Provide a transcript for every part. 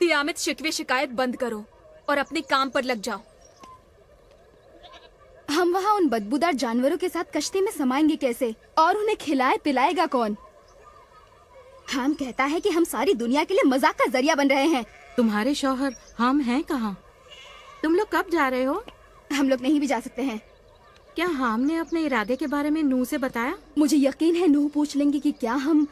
क़ियामत शिकवे शिकायत बंद करो और अपने काम पर लग जाओ। हम वहाँ उन बदबूदार जानवरों के साथ कश्ती में समाएंगे कैसे, और उन्हें खिलाए पिलाएगा कौन? हम कहता है कि हम सारी दुनिया के लिए मजाक का जरिया बन रहे हैं। तुम्हारे शौहर हम हैं कहाँ? तुम लोग कब जा रहे हो? हम लोग नहीं भी जा सकते हैं। क्या हाम ने अपने इरादे के बारे में नूह से बताया? मुझे यकीन है नूह पूछ लेंगे कि क्या हम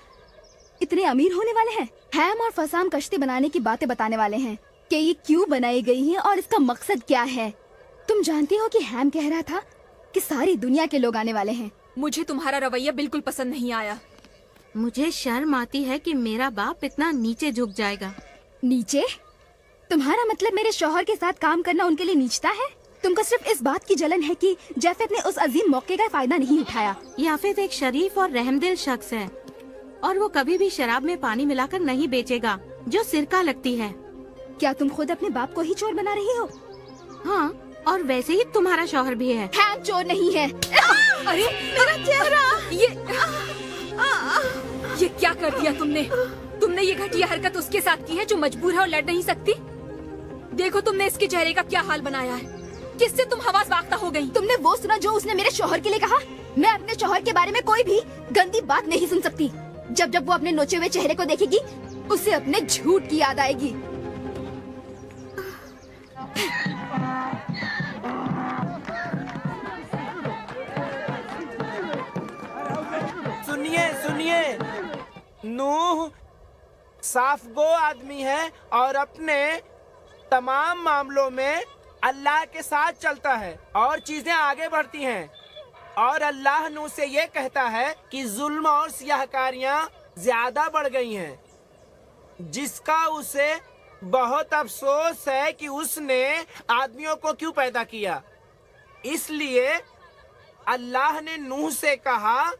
इतने अमीर होने वाले हैं। हैम और फसाम कश्ती बनाने की बातें बताने वाले हैं कि ये क्यों बनाई गई है और इसका मकसद क्या है। तुम जानती हो कि हैम कह रहा था कि सारी दुनिया के लोग आने वाले हैं। मुझे तुम्हारा रवैया बिल्कुल पसंद नहीं आया। मुझे शर्म आती है कि मेरा बाप इतना नीचे झुक जाएगा। नीचे? तुम्हारा मतलब मेरे शौहर के साथ काम करना उनके लिए नीचता है? तुमको सिर्फ इस बात की जलन है कि जाफेद ने उस अजीम मौके का फायदा नहीं उठाया। याफेद एक शरीफ और रहमदिल शख्स है और वो कभी भी शराब में पानी मिलाकर नहीं बेचेगा जो सिरका लगती है। क्या तुम खुद अपने बाप को ही चोर बना रही हो? हाँ, और वैसे ही तुम्हारा शौहर भी है। हैम चोर नहीं है। अरे मेरा चेहरा! ये क्या कर दिया तुमने? तुमने ये घटिया हरकत उसके साथ की है जो मजबूर है और लड़ नहीं सकती। देखो तुमने इसके चेहरे का क्या हाल बनाया है। किससे तुम हवास वाख्ता हो गई? तुमने वो सुना जो उसने मेरे शौहर के लिए कहा? मैं अपने शौहर के बारे में कोई भी गंदी बात नहीं सुन सकती। जब जब वो अपने नोचे हुए चेहरे को देखेगी उसे अपने झूठ की याद आएगी। सुनिए सुनिए, नूह साफ गो आदमी है और अपने तमाम मामलों में अल्लाह के साथ चलता है और चीजें आगे बढ़ती हैं। और अल्लाह नूह से ये कहता है कि जुल्म और सियाहकारियां ज्यादा बढ़ गई हैं, जिसका उसे बहुत अफसोस है कि उसने आदमियों को क्यों पैदा किया। इसलिए अल्लाह ने नूह से कहा,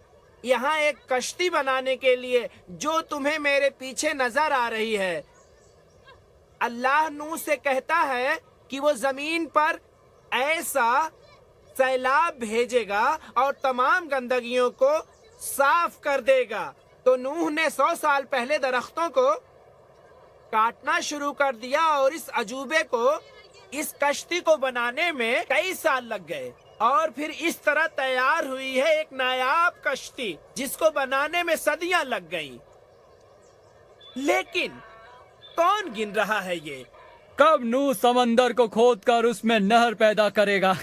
यहाँ एक कश्ती बनाने के लिए जो तुम्हें मेरे पीछे नजर आ रही है। अल्लाह नूह से कहता है कि वो जमीन पर ऐसा सैलाब भेजेगा और तमाम गंदगियों को साफ कर देगा। तो नूह ने 100 साल पहले दरख्तों को काटना शुरू कर दिया और इस अजूबे को, इस कश्ती को बनाने में कई साल लग गए और फिर इस तरह तैयार हुई है एक नायाब कश्ती जिसको बनाने में सदियां लग गईं। लेकिन कौन गिन रहा है ये? कब नूह समंदर को खोदकर उसमें नहर पैदा करेगा?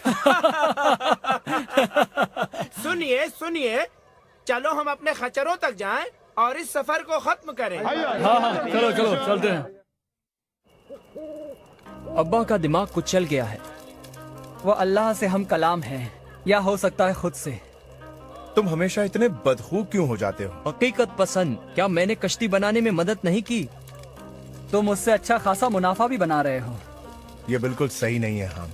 सुनिए सुनिए, चलो हम अपने खच्चरों तक जाएं और इस सफर को खत्म करें। हाँ, चलो चलो चलते हैं। अब्बा का दिमाग कुचल गया है। वो अल्लाह से हम कलाम हैं, या हो सकता है खुद से। तुम हमेशा इतने बदखू क्यों हो जाते हो? हकीकत पसंद, क्या मैंने कश्ती बनाने में मदद नहीं की? तुम उससे अच्छा खासा मुनाफा भी बना रहे हो। ये बिल्कुल सही नहीं है हम।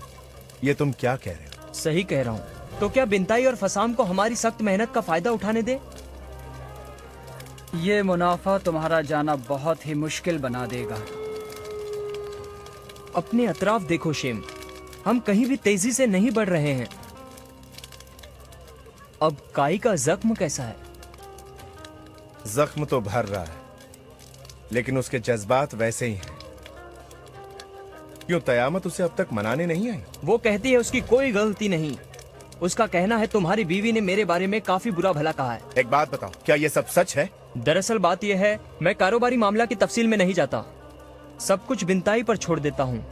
ये तुम क्या कह रहे हो? सही कह रहा हूँ। तो क्या बिनताई और फसाम को हमारी सख्त मेहनत का फायदा उठाने दे? ये मुनाफा तुम्हारा जाना बहुत ही मुश्किल बना देगा। अपने अतराफ देखो शेम, हम कहीं भी तेजी से नहीं बढ़ रहे हैं। अब काई का जख्म कैसा है? जख्म तो भर रहा है, लेकिन उसके जज्बात वैसे ही हैं। क्यों कयामत उसे अब तक मनाने नहीं आई? वो कहती है उसकी कोई गलती नहीं। उसका कहना है तुम्हारी बीवी ने मेरे बारे में काफी बुरा भला कहा है। एक बात बताओ, क्या ये सब सच है? दरअसल बात यह है, मैं कारोबारी मामला की तफसील में नहीं जाता, सब कुछ बिनताई पर छोड़ देता हूँ।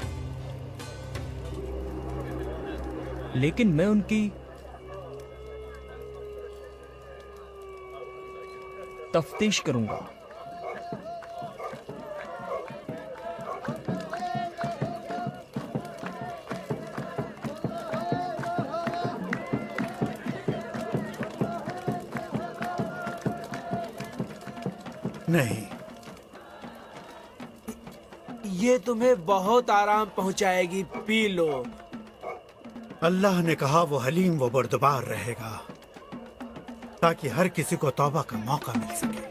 लेकिन मैं उनकी तफ्तीश करूंगा। नहीं, ये तुम्हें बहुत आराम पहुंचाएगी, पी लो। अल्लाह ने कहा वो हलीम व बर्दबार रहेगा ताकि हर किसी को तौबा का मौका मिल सके।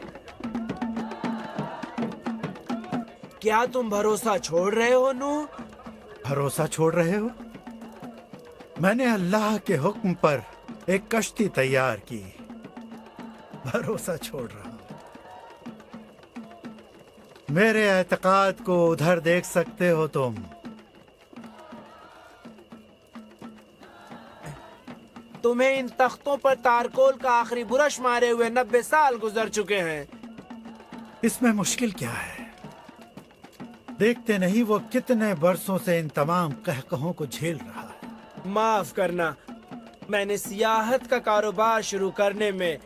क्या तुम भरोसा छोड़ रहे हो नूह? भरोसा छोड़ रहे हो? मैंने अल्लाह के हुक्म पर एक कश्ती तैयार की, भरोसा छोड़ रहा हूं। मेरे एतकाद को उधर देख सकते हो तुम। तुम्हें इन तख्तों पर तारकोल का आखिरी बुरश मारे हुए 90 साल गुजर चुके हैं। इसमें मुश्किल क्या है? देखते नहीं वो कितने बरसों से इन तमाम कहकहों को झेल रहा है। माफ करना, मैंने सियाहत का कारोबार शुरू करने में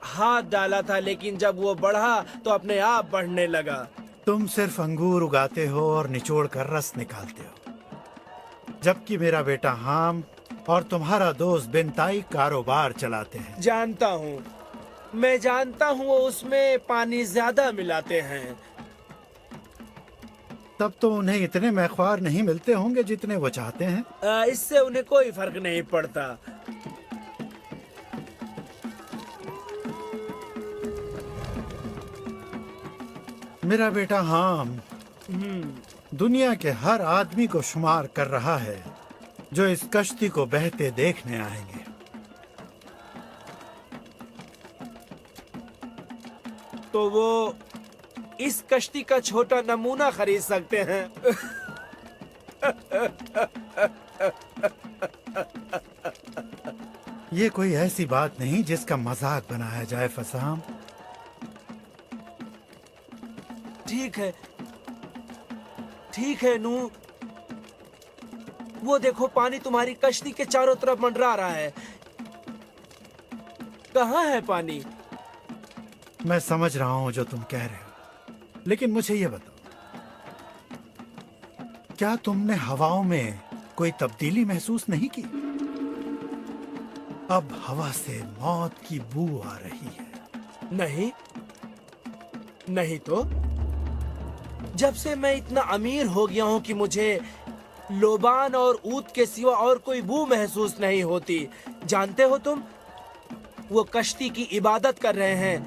हाथ डाला था, लेकिन जब वो बढ़ा तो अपने आप बढ़ने लगा। तुम सिर्फ अंगूर उगाते हो और निचोड़ कर रस निकालते हो, जबकि मेरा बेटा हाम और तुम्हारा दोस्त बिनताई कारोबार चलाते हैं। जानता हूँ, मैं जानता हूँ वो उसमें पानी ज्यादा मिलाते हैं। तब तो उन्हें इतने मैख्वार नहीं मिलते होंगे जितने वो चाहते हैं। इससे उन्हें कोई फर्क नहीं पड़ता। मेरा बेटा हाम दुनिया के हर आदमी को शुमार कर रहा है जो इस कश्ती को बहते देखने आएंगे। तो वो इस कश्ती का छोटा नमूना खरीद सकते हैं। ये कोई ऐसी बात नहीं जिसका मजाक बनाया जाए फसाम। ठीक है नू। वो देखो, पानी तुम्हारी कश्ती के चारों तरफ मंडरा रहा है। कहाँ है पानी? मैं समझ रहा हूँ जो तुम कह रहे हो, लेकिन मुझे ये बताओ, क्या तुमने हवाओं में कोई तब्दीली महसूस नहीं की? अब हवा से मौत की बू आ रही है। नहीं तो जब से मैं इतना अमीर हो गया हूँ कि मुझे लोबान और ऊत के सिवा और कोई बू महसूस नहीं होती। जानते हो तुम, वो कश्ती की इबादत कर रहे हैं।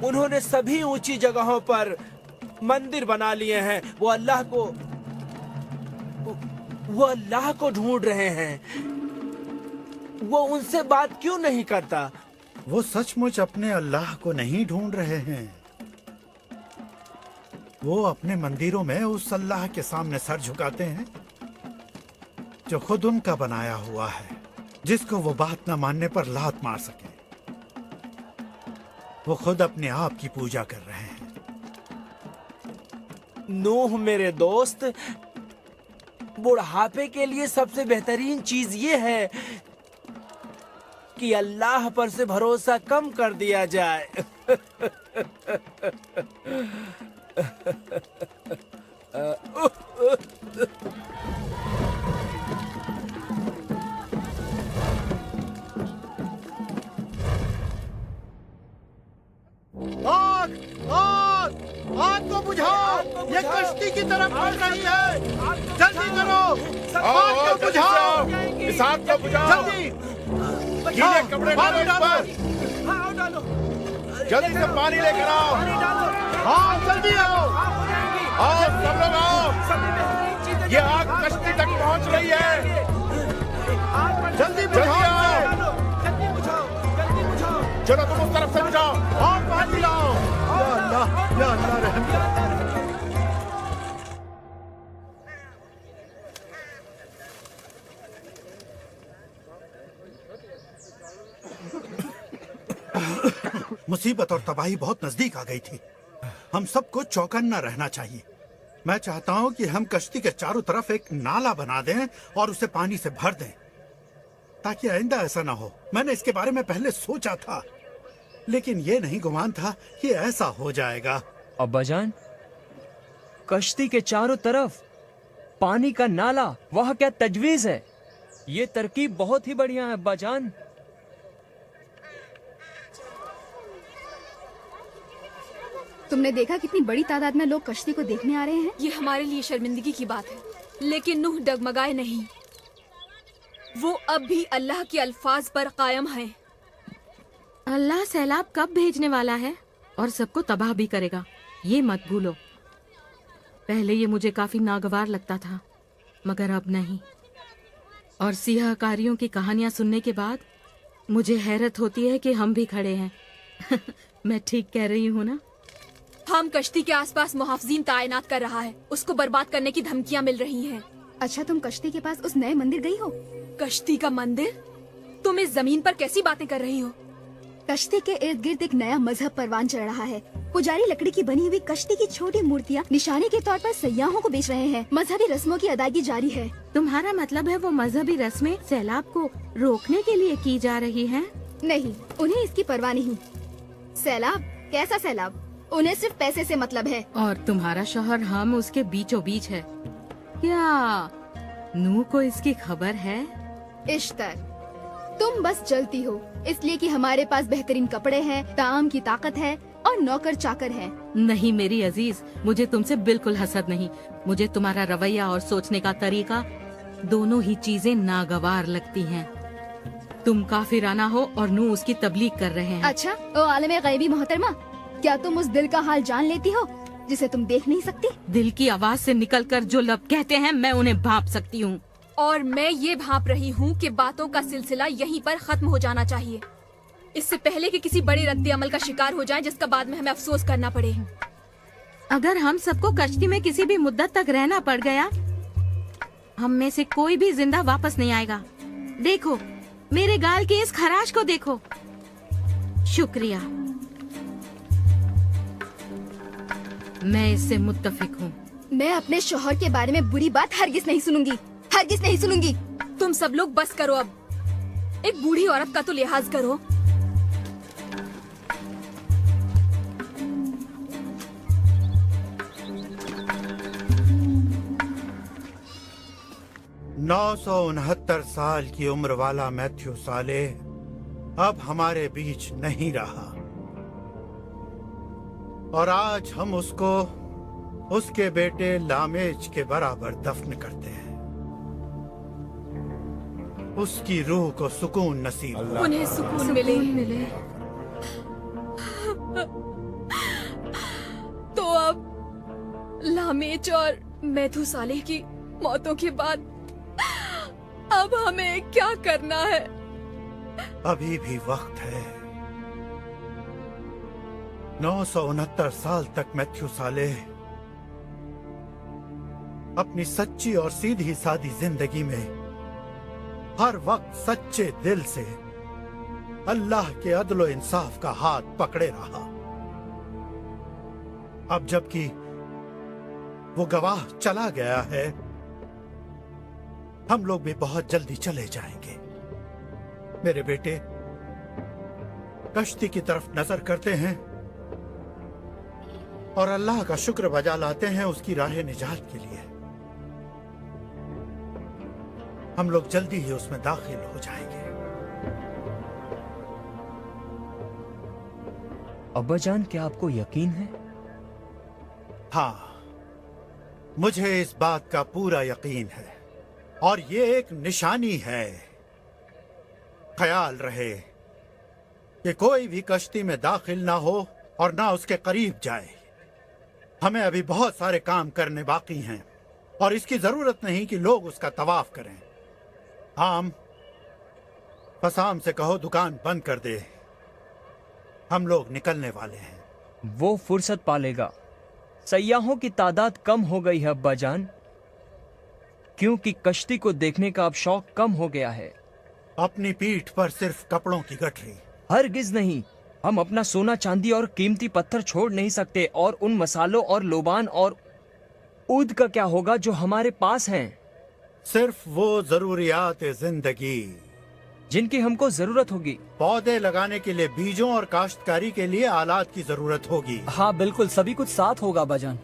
उन्होंने सभी ऊंची जगहों पर मंदिर बना लिए हैं। वो अल्लाह को ढूंढ रहे हैं। वो उनसे बात क्यों नहीं करता? वो सचमुच अपने अल्लाह को नहीं ढूंढ रहे हैं। वो अपने मंदिरों में उस अल्लाह के सामने सर झुकाते हैं जो खुद उनका बनाया हुआ है, जिसको वो बात न मानने पर लात मार सके। वो खुद अपने आप की पूजा कर रहे हैं। नूह मेरे दोस्त, बुढ़ापे के लिए सबसे बेहतरीन चीज ये है कि अल्लाह पर से भरोसा कम कर दिया जाए। आग! आग! आग को बुझाओ! ये कश्ती की तरफ बढ़ रही है। जल्दी करो! आग को बुझाओ! इस आग को बुझाओ! जल्दी! गीले कपड़े डालो इस पर! जल्दी से पानी लेकर आओ! हाँ, जल्दी आओ! आओ सब लोग आओ! ये आग कश्ती तक पहुंच रही है। जल्दी जल्दी बुझाओ! आओ! चलो तुम उस तरफ से बुझाओ। और पानी लाओ! या अल्लाह रहम कर। मुसीबत और तबाही बहुत नजदीक आ गई थी। हम सबको चौकन्ना रहना चाहिए। मैं चाहता हूं कि हम कश्ती के चारों तरफ एक नाला बना दें और उसे पानी से भर दें, ताकि आइंदा ऐसा ना हो। मैंने इसके बारे में पहले सोचा था, लेकिन ये नहीं गुमान था कि ऐसा हो जाएगा। अब्बाजान, कश्ती के चारों तरफ पानी का नाला, वह क्या तजवीज है? ये तरकीब बहुत ही बढ़िया है अब्बाजान। तुमने देखा कितनी बड़ी तादाद में लोग कश्ती को देखने आ रहे हैं? ये हमारे लिए शर्मिंदगी की बात है, लेकिन नूह डगमगाए नहीं। वो अब भी अल्लाह के अल्फाज पर कायम है। अल्लाह सैलाब कब भेजने वाला है और सबको तबाह भी करेगा, ये मत भूलो। पहले ये मुझे काफी नागवार लगता था, मगर अब नहीं। और सियाहकारियों की कहानियां सुनने के बाद मुझे हैरत होती है कि हम भी खड़े हैं। मैं ठीक कह रही हूँ ना? हम कश्ती के आसपास मुहाफिजीन तैनात कर रहा है। उसको बर्बाद करने की धमकियां मिल रही हैं। अच्छा, तुम कश्ती के पास उस नए मंदिर गई हो? कश्ती का मंदिर? तुम इस जमीन पर कैसी बातें कर रही हो? कश्ती के इर्द गिर्द एक नया मजहब परवान चढ़ रहा है। पुजारी लकड़ी की बनी हुई कश्ती की छोटी मूर्तियाँ निशानी के तौर पर सयाहों को बेच रहे हैं। मजहबी रस्मों की अदायगी जारी है। तुम्हारा मतलब है वो मजहबी रस्में सैलाब को रोकने के लिए की जा रही हैं? नहीं, उन्हें इसकी परवाह नहीं। सैलाब? कैसा सैलाब? उन्हें सिर्फ पैसे से मतलब है। और तुम्हारा शौहर हम उसके बीचों बीच है। क्या नूह को इसकी खबर है? इश्तर, तुम बस जलती हो इसलिए कि हमारे पास बेहतरीन कपड़े हैं, ताम की ताकत है और नौकर चाकर हैं। नहीं मेरी अजीज, मुझे तुमसे बिल्कुल हसद नहीं। मुझे तुम्हारा रवैया और सोचने का तरीका दोनों ही चीजें नागवार लगती हैं। तुम काफिराना हो और नूह उसकी तबलीग कर रहे हैं। अच्छा, ओ आलमे गैबी मोहतरमा, क्या तुम उस दिल का हाल जान लेती हो जिसे तुम देख नहीं सकती? दिल की आवाज से निकलकर जो लब कहते हैं मैं उन्हें भांप सकती हूँ। और मैं ये भांप रही हूँ कि बातों का सिलसिला यहीं पर खत्म हो जाना चाहिए, इससे पहले कि किसी बड़े रद्द अमल का शिकार हो जाए जिसका बाद में हमें अफसोस करना पड़े। अगर हम सबको कश्ती में किसी भी मुद्दत तक रहना पड़ गया, हम में से कोई भी जिंदा वापस नहीं आएगा। देखो मेरे गाल की इस खराश को देखो। शुक्रिया, मैं इससे मुत्तफिक हूँ। मैं अपने शौहर के बारे में बुरी बात हरगिज नहीं सुनूंगी, हरगिज नहीं सुनूंगी। तुम सब लोग बस करो अब। एक बूढ़ी औरत का तो लिहाज करो। नौ 969 साल की उम्र वाला मैथ्यू साले अब हमारे बीच नहीं रहा और आज हम उसको उसके बेटे लामेज के बराबर दफन करते हैं। उसकी रूह को सुकून नसीब हो। उन्हें सुकून मिले। तो अब लामेज और मैथुसालेह की मौतों के बाद अब हमें क्या करना है? अभी भी वक्त है। 969 साल तक मैथ्यू सालेह अपनी सच्ची और सीधी सादी जिंदगी में हर वक्त सच्चे दिल से अल्लाह के अदलो इंसाफ का हाथ पकड़े रहा। अब जबकि वो गवाह चला गया है, हम लोग भी बहुत जल्दी चले जाएंगे। मेरे बेटे कश्ती की तरफ नजर करते हैं और अल्लाह का शुक्र बजा लाते हैं उसकी राह निजात के लिए। हम लोग जल्दी ही उसमें दाखिल हो जाएंगे। अब्बाजान, क्या आपको यकीन है? हाँ, मुझे इस बात का पूरा यकीन है और ये एक निशानी है। ख्याल रहे कि कोई भी कश्ती में दाखिल ना हो और ना उसके करीब जाए। हमें अभी बहुत सारे काम करने बाकी हैं और इसकी जरूरत नहीं कि लोग उसका तवाफ करें। फसाम से कहो दुकान बंद कर दे, हम लोग निकलने वाले हैं। वो फुर्सत पालेगा। सयाहों की तादाद कम हो गई है अब्बाजान, क्योंकि कश्ती को देखने का अब शौक कम हो गया है। अपनी पीठ पर सिर्फ कपड़ों की गठरी? हरगिज नहीं। हम अपना सोना चांदी और कीमती पत्थर छोड़ नहीं सकते। और उन मसालों और लोबान और ऊद का क्या होगा जो हमारे पास हैं? सिर्फ वो जरूरियात जिंदगी जिनकी हमको जरूरत होगी। पौधे लगाने के लिए बीजों और काश्तकारी के लिए आलात की जरूरत होगी। हाँ बिल्कुल, सभी कुछ साथ होगा अब्बाजान।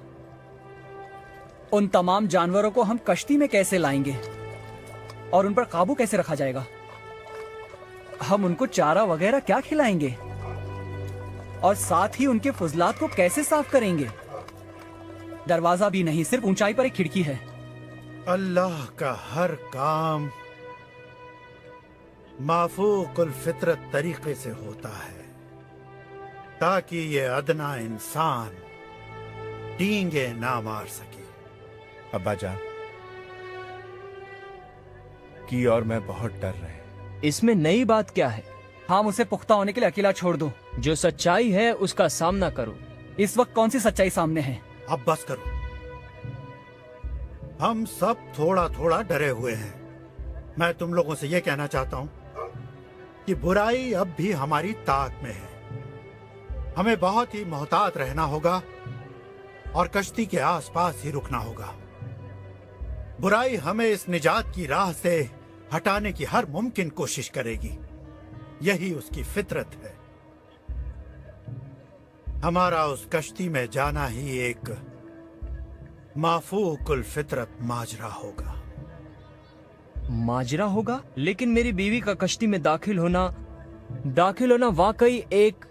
उन तमाम जानवरों को हम कश्ती में कैसे लाएंगे और उन पर काबू कैसे रखा जाएगा? हम उनको चारा वगैरह क्या खिलाएंगे और साथ ही उनके फुजलात को कैसे साफ करेंगे? दरवाजा भी नहीं, सिर्फ ऊंचाई पर एक खिड़की है। अल्लाह का हर काम माफूकुल फितरत तरीके से होता है ताकि ये अदना इंसान डींगे ना मार सके। अब्बाजान की और मैं बहुत डर रहे हैं। इसमें नई बात क्या है? हम उसे पुख्ता होने के लिए अकेला छोड़ दो। जो सच्चाई है उसका सामना करो। इस वक्त कौन सी सच्चाई सामने है? अब बस करो। हम सब थोड़ा थोड़ा डरे हुए हैं। मैं तुम लोगों से यह कहना चाहता हूं कि बुराई अब भी हमारी ताक में है। हमें बहुत ही मोहतात रहना होगा और कश्ती के आसपास ही रुकना होगा। बुराई हमें इस निजात की राह से हटाने की हर मुमकिन कोशिश करेगी। यही उसकी फितरत है। हमारा उस कश्ती में जाना ही एक माफूकुल फितरत माजरा होगा। माजरा होगा? लेकिन मेरी बीवी का कश्ती में दाखिल होना वाकई एक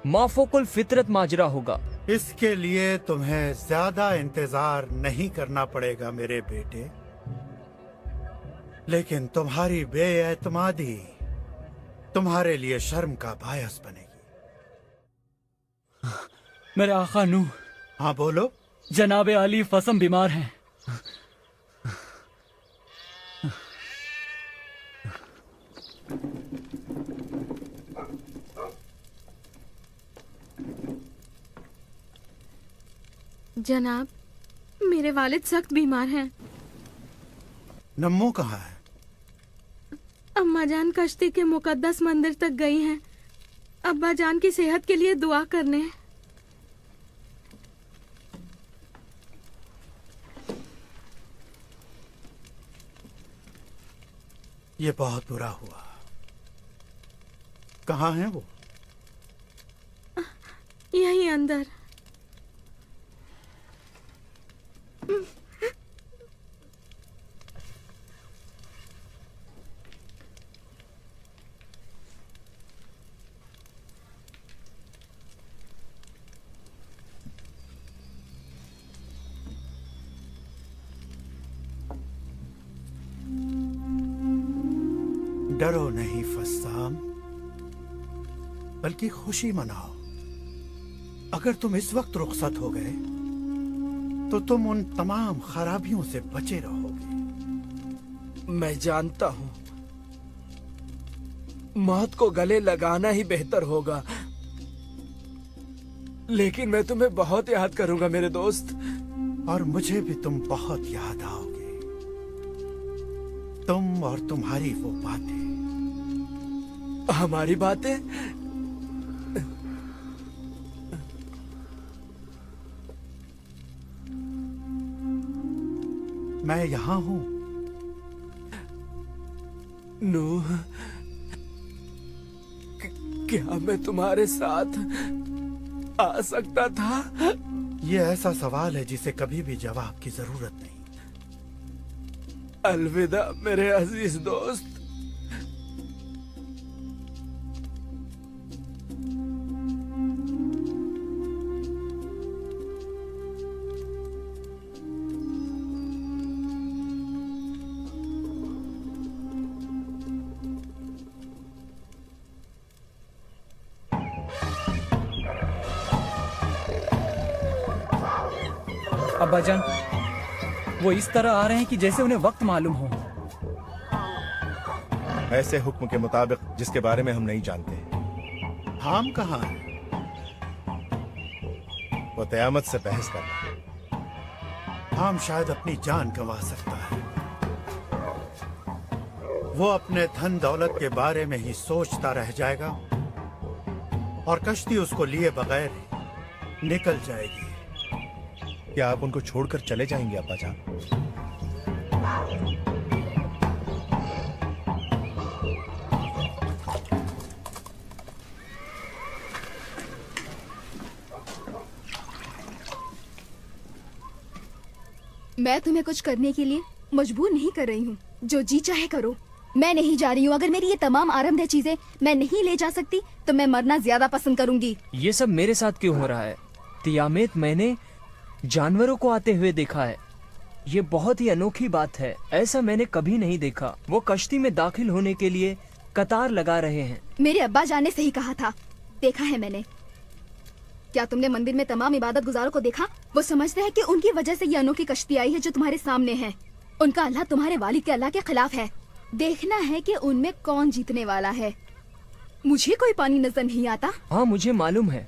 माफूकुल फितरत माजरा होगा। इसके लिए तुम्हें ज्यादा इंतजार नहीं करना पड़ेगा मेरे बेटे, लेकिन तुम्हारी बेएतमादी तुम्हारे लिए शर्म का बायस बनेगी। मेरे आका नूह। हाँ बोलो। जनाबे अली फसम बीमार हैं। जनाब, मेरे वालिद सख्त बीमार हैं। नम्मो कहाँ है? अम्मा जान कश्ती के मुकद्दस मंदिर तक गई हैं। अब्बा जान की सेहत के लिए दुआ करने। ये बहुत बुरा हुआ। कहाँ है वो? यहीं अंदर। डरो नहीं फस्साम, बल्कि खुशी मनाओ। अगर तुम इस वक्त रुखसत हो गए तो तुम उन तमाम खराबियों से बचे रहोगे। मैं जानता हूँ मौत को गले लगाना ही बेहतर होगा, लेकिन मैं तुम्हें बहुत याद करूंगा मेरे दोस्त। और मुझे भी तुम बहुत याद आओगे। तुम और तुम्हारी वो बातें। हमारी बातें? मैं यहाँ हूँ। नूह, क्या मैं तुम्हारे साथ आ सकता था? ये ऐसा सवाल है जिसे कभी भी जवाब की जरूरत नहीं। अलविदा मेरे अजीज दोस्त। अब्बाजान, वो इस तरह आ रहे हैं कि जैसे उन्हें वक्त मालूम हो। ऐसे हुक्म के मुताबिक जिसके बारे में हम नहीं जानते। हम कहाँ हैं? वो क़यामत से बहस कर रहा है। हम शायद अपनी जान गंवा सकता है। वो अपने धन दौलत के बारे में ही सोचता रह जाएगा और कश्ती उसको लिए बगैर निकल जाएगी। क्या आप उनको छोड़कर चले जाएंगे अब्बाजान? मैं तुम्हें कुछ करने के लिए मजबूर नहीं कर रही हूँ। जो जी चाहे करो। मैं नहीं जा रही हूँ। अगर मेरी ये तमाम आरामदेह चीजें मैं नहीं ले जा सकती तो मैं मरना ज्यादा पसंद करूंगी। ये सब मेरे साथ क्यों हो रहा है? तियामेत, मैंने जानवरों को आते हुए देखा है। ये बहुत ही अनोखी बात है। ऐसा मैंने कभी नहीं देखा। वो कश्ती में दाखिल होने के लिए कतार लगा रहे हैं। मेरे अब्बा जान ने सही कहा था। देखा है मैंने। क्या तुमने मंदिर में तमाम इबादत गुजारों को देखा? वो समझते हैं कि उनकी वजह से ये अनोखी कश्ती आई है जो तुम्हारे सामने है। उनका अल्लाह तुम्हारे वालिद के अल्लाह के खिलाफ है। देखना है कि उनमें कौन जीतने वाला है। मुझे कोई पानी नजर नहीं आता। हाँ, मुझे मालूम है।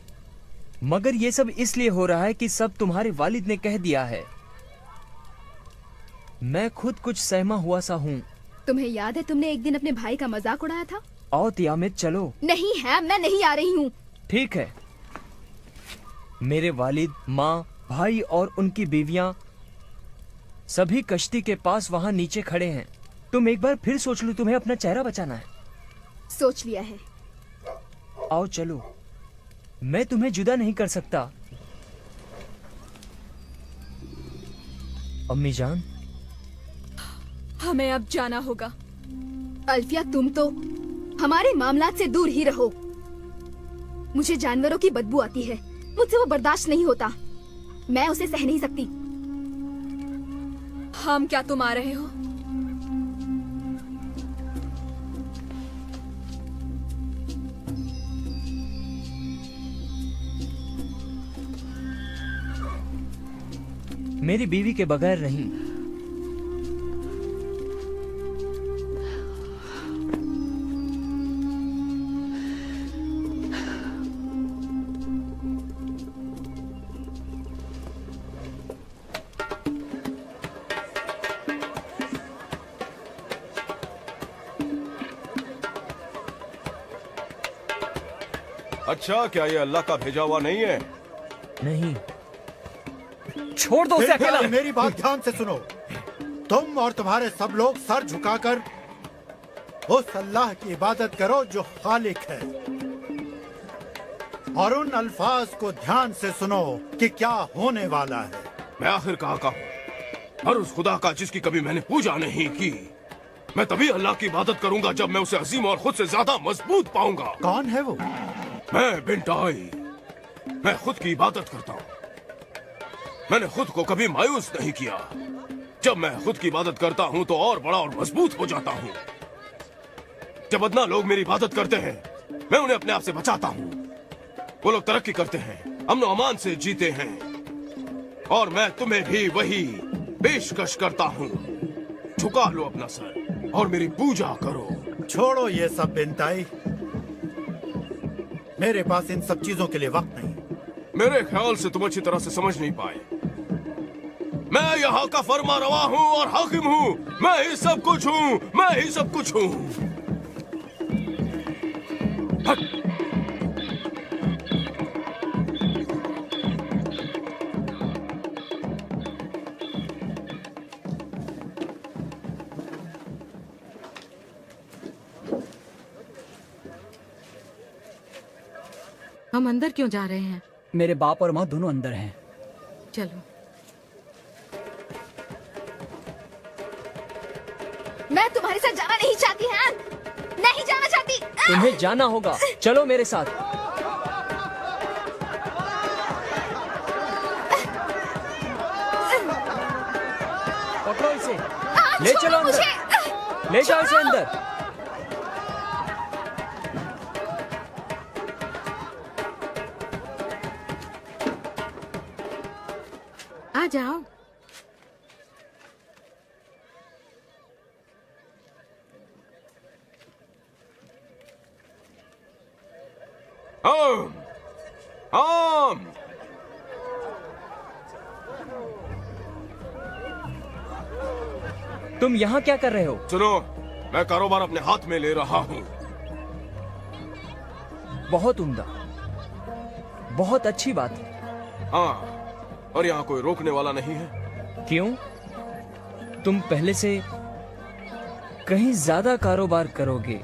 मगर ये सब इसलिए हो रहा है कि सब तुम्हारे वालिद ने कह दिया है। मैं खुद कुछ सहमा हुआ सा हूँ। तुम्हें याद है तुमने एक दिन अपने भाई का मजाक उड़ाया था? आओ तियामित चलो। नहीं है, मैं नहीं आ रही हूँ। ठीक है। मेरे वालिद, माँ, भाई और उनकी बीवियां सभी कश्ती के पास वहाँ नीचे खड़े हैं। तुम एक बार फिर सोच लो, तुम्हें अपना चेहरा बचाना है। सोच लिया है। आओ चलो, मैं तुम्हें जुदा नहीं कर सकता। अम्मी जान, हमें अब जाना होगा। अल्फिया, तुम तो हमारे मामलात से दूर ही रहो। मुझे जानवरों की बदबू आती है, मुझसे वो बर्दाश्त नहीं होता। मैं उसे सह नहीं सकती। हम क्या तुम आ रहे हो? मेरी बीवी के बगैर नहीं। अच्छा, क्या ये अल्लाह का भेजा हुआ नहीं है? नहीं। छोड़ दो उसे अकेला। मेरी बात ध्यान से सुनो। तुम और तुम्हारे सब लोग सर झुकाकर उस अल्लाह की इबादत करो जो खालिक है, और उन अल्फाज को ध्यान से सुनो कि क्या होने वाला है। मैं आखिर कहाँ का हूँ, और उस खुदा का जिसकी कभी मैंने पूजा नहीं की। मैं तभी अल्लाह की इबादत करूंगा जब मैं उसे अजीम और खुद से ज्यादा मजबूत पाऊंगा। कौन है वो? मैं बिंटाई। मैं खुद की इबादत करता हूँ। मैंने खुद को कभी मायूस नहीं किया। जब मैं खुद की इबादत करता हूँ तो और बड़ा और मजबूत हो जाता हूँ। जब अदना लोग मेरी इबादत करते हैं, मैं उन्हें अपने आप से बचाता हूँ। वो लोग तरक्की करते हैं, अमन और अमान से जीते हैं, और मैं तुम्हें भी वही पेशकश करता हूँ। झुका लो अपना सर और मेरी पूजा करो। छोड़ो ये सब बिंताई, मेरे पास इन सब चीजों के लिए वक्त नहीं। मेरे ख्याल से तुम अच्छी तरह से समझ नहीं पाए। मैं यहाँ का फरमा रवा हूँ और हाकिम हूँ। मैं ही सब कुछ हूँ। मैं ही सब कुछ हूँ। हम अंदर क्यों जा रहे हैं? मेरे बाप और माँ दोनों अंदर हैं। चलो। मैं तुम्हारे साथ जाना नहीं चाहती हैं। नहीं जाना चाहती। तुम्हें जाना होगा। चलो मेरे साथ। पकड़ो इसे। ले चलो अंदर। ले जाओ इसे अंदर। आ जाओ। आम, आम। तुम यहाँ क्या कर रहे हो? सुनो, मैं कारोबार अपने हाथ में ले रहा हूँ। बहुत उम्दा, बहुत अच्छी बात है। हाँ, और यहाँ कोई रोकने वाला नहीं है। क्यों? तुम पहले से कहीं ज्यादा कारोबार करोगे।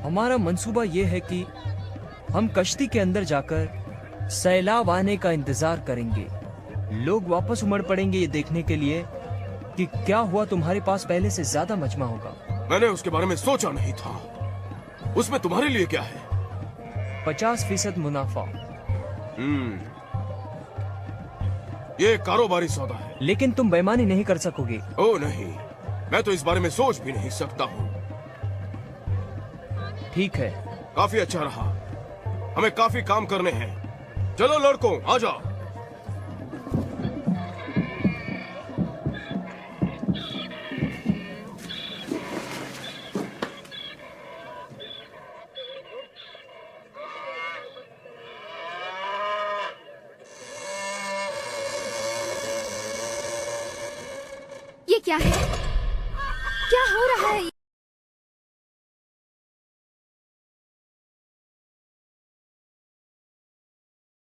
हमारा मंसूबा ये है कि हम कश्ती के अंदर जाकर सैलाब आने का इंतजार करेंगे। लोग वापस उमड़ पड़ेंगे ये देखने के लिए कि क्या हुआ। तुम्हारे पास पहले से ज्यादा मजमा होगा। मैंने उसके बारे में सोचा नहीं था। उसमें तुम्हारे लिए क्या है? 50% मुनाफा। ये कारोबारी सौदा है। लेकिन तुम बेईमानी नहीं कर सकोगे। ओ नहीं, मैं तो इस बारे में सोच भी नहीं सकता हूँ। ठीक है, काफी अच्छा रहा। हमें काफी काम करने हैं। चलो लड़कों, आ जाओ। ये क्या है? क्या हो रहा है?